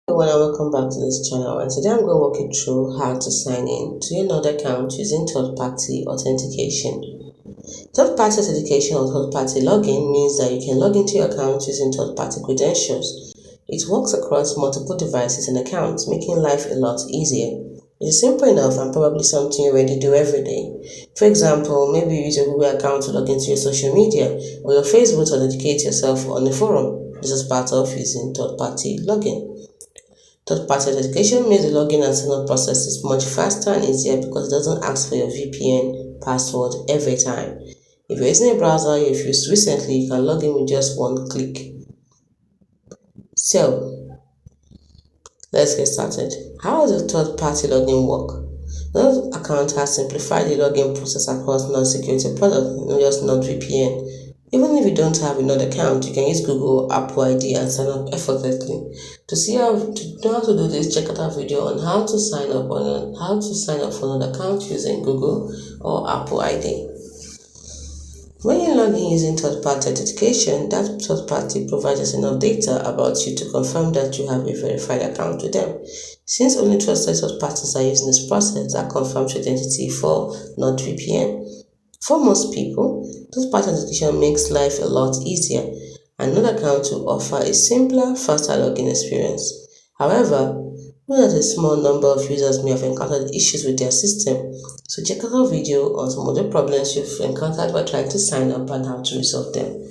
Everyone, and welcome back to this channel. And today I'm going to walk you through how to sign in to another account using third-party authentication. Third-party authentication or third-party login means that you can log into your account using third-party credentials. It works across multiple devices and accounts, making life a lot easier. It is simple enough and probably something you already do every day. For example, maybe you use your Google account to log into your social media or your Facebook to authenticate yourself on a forum. This is part of using third-party login. Third-party authentication makes the login and sign-up process is much faster and easier because it doesn't ask for your VPN password every time. If you're using a browser you've used recently, you can log in with just one click. So, let's get started. How does a third-party login work? Node account has simplified the login process across non-security products, not just NordVPN. Even if you don't have a Node account, you can use Google Apple ID and sign up effortlessly. To know how to do this, check out our video on how to sign up for Node account using Google or Apple ID. When you log in using third-party authentication, that third party provides us enough data about you to confirm that you have a verified account with them. Since only trusted third parties are using this process, that confirms your identity for NordVPN. For most people, third-party authentication makes life a lot easier, and Node account will offer a simpler, faster login experience. However, know that a small number of users may have encountered issues with their system, so check out our video on some of the problems you've encountered while trying to sign up and how to resolve them.